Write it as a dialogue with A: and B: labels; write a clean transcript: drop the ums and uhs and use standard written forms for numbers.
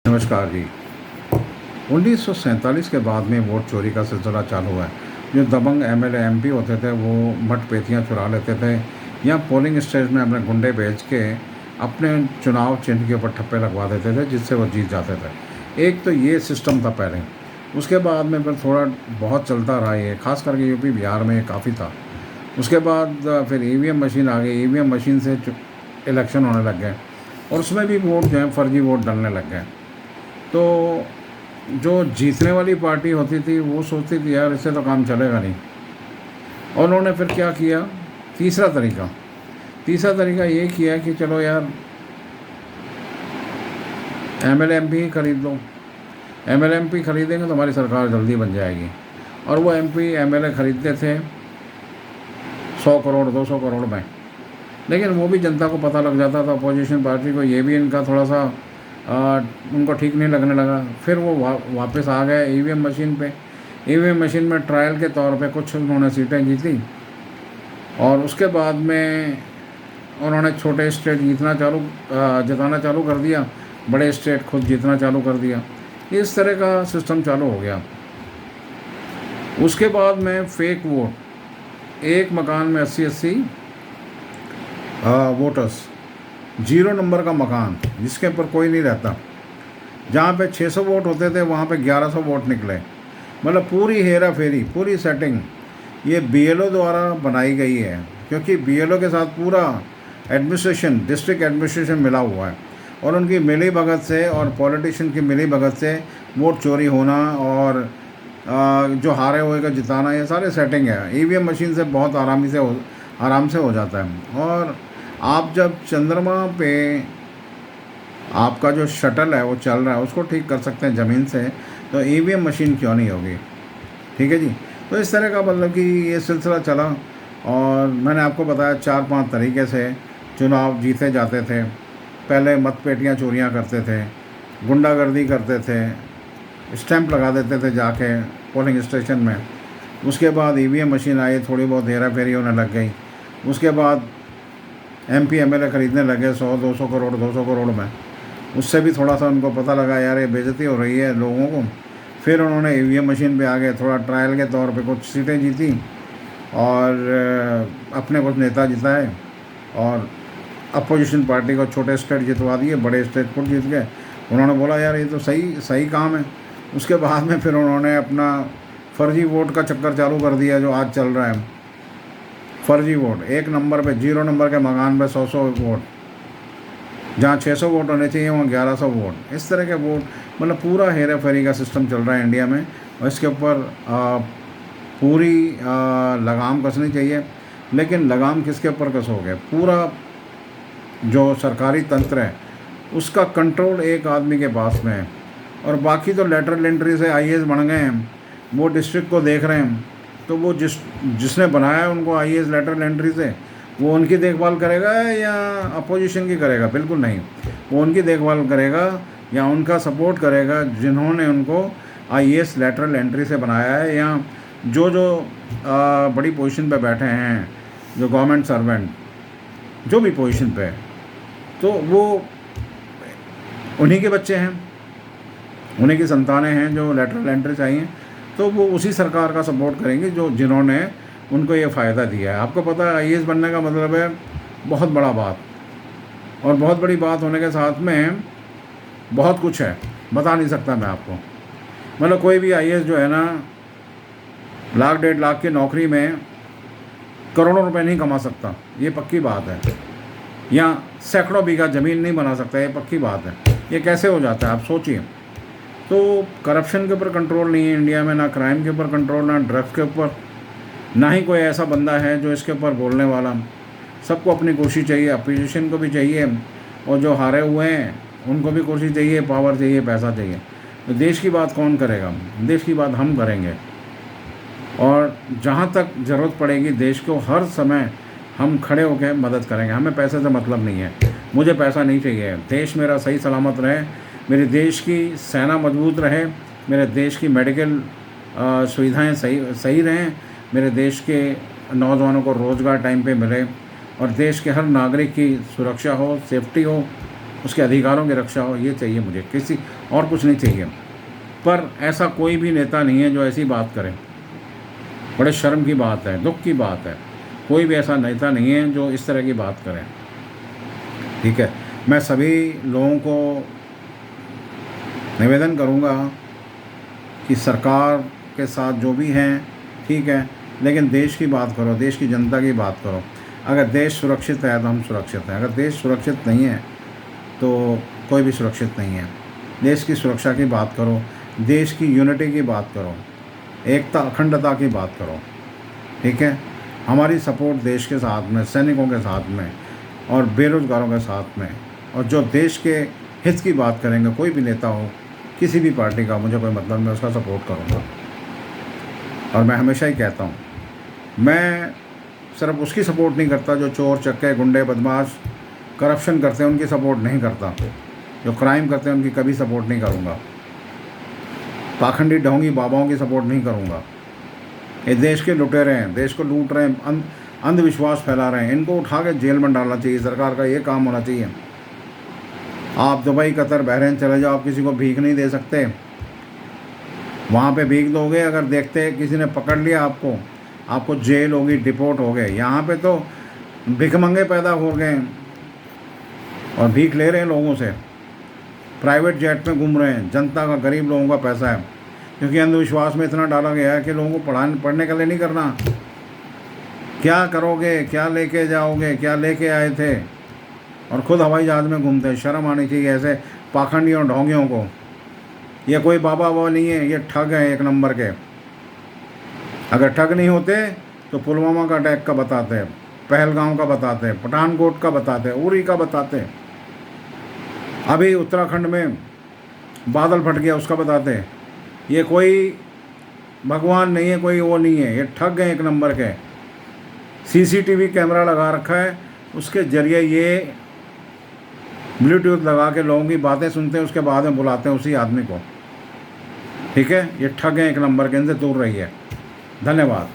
A: नमस्कार जी। 1947 के बाद में वोट चोरी का सिलसिला चालू हुआ है। जो दबंग एमएलए एमपी होते थे वो मतपेटियाँ चुरा लेते थे या पोलिंग स्टेशन में अपने गुंडे भेज के अपने चुनाव चिन्ह के ऊपर ठप्पे लगवा देते थे, जिससे वो जीत जाते थे। एक तो ये सिस्टम था पहले। उसके बाद में फिर थोड़ा बहुत चलता रहा ये, ख़ास करके यूपी बिहार में काफ़ी था। उसके बाद फिर ईवीएम मशीन आ गई। ईवीएम मशीन से इलेक्शन होने लग गए और उसमें भी वोट जो है फर्जी वोट डलने लग गए। तो जो जीतने वाली पार्टी होती थी वो सोचती थी यार इससे तो काम चलेगा नहीं, और उन्होंने फिर क्या किया, तीसरा तरीका ये किया कि चलो यार एमएलए एमपी ही खरीद लो। एमएलए एमपी खरीदेंगे तो हमारी सरकार जल्दी बन जाएगी। और वो एमपी एमएलए खरीदते थे 100 करोड़ 200 करोड़ में, लेकिन वो भी जनता को पता लग जाता था, अपोजिशन पार्टी को। ये भी इनका थोड़ा सा उनको ठीक नहीं लगने लगा। फिर वो वापस आ गए ईवीएम मशीन पे। ईवीएम मशीन में ट्रायल के तौर पे कुछ उन्होंने सीटें जीती और उसके बाद में उन्होंने छोटे स्टेट जिताना चालू कर दिया, बड़े स्टेट खुद जीतना चालू कर दिया। इस तरह का सिस्टम चालू हो गया। उसके बाद में फेक वोट, एक मकान में 80-80 वोटर्स, 0 नंबर का मकान जिसके ऊपर कोई नहीं रहता। जहाँ पे 600 वोट होते थे वहाँ पे 1100 वोट निकले। मतलब पूरी हेरा फेरी, पूरी सेटिंग ये बीएलओ द्वारा बनाई गई है, क्योंकि बीएलओ के साथ पूरा एडमिनिस्ट्रेशन, डिस्ट्रिक्ट एडमिनिस्ट्रेशन मिला हुआ है और उनकी मिली भगत से और पॉलिटिशियन की मिली भगत से वोट चोरी होना और जो हारे हुए का जिताना, ये सारे सेटिंग है। ईवीएम मशीन से बहुत आराम से हो जाता है। और आप जब चंद्रमा पे आपका जो शटल है वो चल रहा है, उसको ठीक कर सकते हैं ज़मीन से, तो ईवीएम मशीन क्यों नहीं होगी? ठीक है जी। तो इस तरह का मतलब कि ये सिलसिला चला और मैंने आपको बताया 4-5 तरीके से चुनाव जीते जाते थे। पहले मतपेटियाँ चोरियाँ करते थे, गुंडागर्दी करते थे, स्टैंप लगा देते थे जाके पोलिंग स्टेशन में। उसके बाद ईवीएम मशीन आई, थोड़ी बहुत हेरा फेरी होने लग गई। उसके बाद एमपी एमएलए खरीदने लगे 100-200 करोड़ 200 करोड़ में। उससे भी थोड़ा सा उनको पता लगा यार ये बेइज्जती हो रही है लोगों को। फिर उन्होंने ईवीएम मशीन पे आ गए, थोड़ा ट्रायल के तौर पे कुछ सीटें जीती और अपने कुछ नेता जिताए और अपोजिशन पार्टी को छोटे स्टेट जितवा दिए, बड़े स्टेट खुद जीत गए। उन्होंने बोला यार ये तो सही काम है। उसके बाद में फिर उन्होंने अपना फर्जी वोट का चक्कर चालू कर दिया जो आज चल रहा है। फर्जी वोट, 1 नंबर पे 0 नंबर के मकान पे 100 वोट, जहाँ 600 वोट होने चाहिए वहाँ 1100 वोट। इस तरह के वोट, मतलब पूरा हेरा फेरी का सिस्टम चल रहा है इंडिया में। और इसके ऊपर पूरी लगाम कसनी चाहिए। लेकिन लगाम किसके ऊपर कसोगे? पूरा जो सरकारी तंत्र है उसका कंट्रोल एक आदमी के पास में है और बाकी तो लेटरल एंट्री से आईएएस बन गए हैं, वो डिस्ट्रिक्ट को देख रहे हैं। तो वो जिसने बनाया है उनको आईएएस लेटरल एंट्री से, वो उनकी देखभाल करेगा या अपोजिशन की करेगा? बिल्कुल नहीं, वो उनकी देखभाल करेगा या उनका सपोर्ट करेगा जिन्होंने उनको आईएएस लेटरल एंट्री से बनाया है, या जो बड़ी पोजीशन पे बैठे हैं, जो गवर्नमेंट सर्वेंट जो भी पोजीशन पे है, तो वो उन्हीं के बच्चे हैं, उन्हीं की संतानें हैं जो लेटरल एंट्री चाहिए। तो वो उसी सरकार का सपोर्ट करेंगे जिन्होंने उनको ये फ़ायदा दिया है। आपको पता है आईएएस बनने का मतलब है बहुत बड़ा बात, और बहुत बड़ी बात होने के साथ में बहुत कुछ है, बता नहीं सकता मैं आपको। मतलब कोई भी आईएएस जो है ना, 1-1.5 लाख की नौकरी में करोड़ों रुपए नहीं कमा सकता, ये पक्की बात है। या सैकड़ों बीघा ज़मीन नहीं बना सकता, ये पक्की बात है। ये कैसे हो जाता है आप सोचिए। तो करप्शन के ऊपर कंट्रोल नहीं है इंडिया में, ना क्राइम के ऊपर कंट्रोल, ना ड्रग्स के ऊपर, ना ही कोई ऐसा बंदा है जो इसके ऊपर बोलने वाला। सबको अपनी कुर्सी चाहिए, अपोजिशन को भी चाहिए और जो हारे हुए हैं उनको भी कुर्सी चाहिए, पावर चाहिए, पैसा चाहिए। तो देश की बात कौन करेगा? देश की बात हम करेंगे। और जहाँ तक ज़रूरत पड़ेगी देश को हर समय हम खड़े होकर मदद करेंगे। हमें पैसे से मतलब नहीं है, मुझे पैसा नहीं चाहिए। देश मेरा सही सलामत रहे, मेरे देश की सेना मजबूत रहे, मेरे देश की मेडिकल सुविधाएं सही रहें, मेरे देश के नौजवानों को रोज़गार टाइम पे मिले और देश के हर नागरिक की सुरक्षा हो, सेफ्टी हो उसके अधिकारों की रक्षा हो, ये चाहिए मुझे, किसी और कुछ नहीं चाहिए। पर ऐसा कोई भी नेता नहीं है जो ऐसी बात करे। बड़े शर्म की बात है, दुख की बात है, कोई भी ऐसा नेता नहीं है जो इस तरह की बात करे। ठीक है, मैं सभी लोगों को निवेदन करूंगा कि सरकार के साथ जो भी हैं ठीक है, लेकिन देश की बात करो, देश की जनता की बात करो। अगर देश सुरक्षित है तो हम सुरक्षित हैं, अगर देश सुरक्षित नहीं है तो कोई भी सुरक्षित नहीं है। देश की सुरक्षा की बात करो, देश की यूनिटी की बात करो, एकता अखंडता की बात करो। ठीक है, हमारी सपोर्ट देश के साथ में, सैनिकों के साथ में और बेरोज़गारों के साथ में, और जो देश के हित की बात करेंगे, कोई भी नेता हो, किसी भी पार्टी का, मुझे कोई मतलब, मैं उसका सपोर्ट करूँगा। और मैं हमेशा ही कहता हूँ, मैं सिर्फ उसकी सपोर्ट नहीं करता जो चोर चक्के गुंडे बदमाश करप्शन करते हैं, उनकी सपोर्ट नहीं करता। जो क्राइम करते हैं उनकी कभी सपोर्ट नहीं करूँगा। पाखंडी ढोंगी बाबाओं की सपोर्ट नहीं करूँगा। ये देश के लुटेरे हैं, देश को लूट रहे हैं, अंधविश्वास फैला रहे हैं, इनको उठा के जेल में डालना चाहिए। सरकार का ये काम होना चाहिए। आप दुबई, कतर, बहरीन चले जाओ, आप किसी को भीख नहीं दे सकते। वहाँ पे भीख दोगे, अगर देखते किसी ने पकड़ लिया आपको जेल होगी, डिपोर्ट हो गए। यहाँ पे तो भिखमंगे पैदा हो गए और भीख ले रहे हैं लोगों से, प्राइवेट जेट में घूम रहे हैं। जनता का, गरीब लोगों का पैसा है, क्योंकि अंधविश्वास में इतना डाला गया है कि लोगों को पढ़ने के लिए नहीं करना। क्या करोगे, क्या लेके जाओगे, क्या लेके आए थे, और ख़ुद हवाई जहाज़ में घूमते हैं। शर्म आनी चाहिए ऐसे पाखंडियों ढोंगियों को। ये कोई बाबा वो नहीं है, ये ठग हैं एक नंबर के। अगर ठग नहीं होते तो पुलवामा का अटैक का बताते, पहलगांव का बताते, पठानकोट का बताते, उरी का बताते, अभी उत्तराखंड में बादल फट गया उसका बताते। ये कोई भगवान नहीं है, कोई वो नहीं है, ये ठग हैं एक नंबर के। सीसीटीवी कैमरा लगा रखा है, उसके ज़रिए ये ब्लूटूथ लगा के लोगों की बातें सुनते हैं, उसके बाद में बुलाते हैं उसी आदमी को। ठीक है, ये ठग हैं एक नंबर के, इनसे दूर रहिए। धन्यवाद।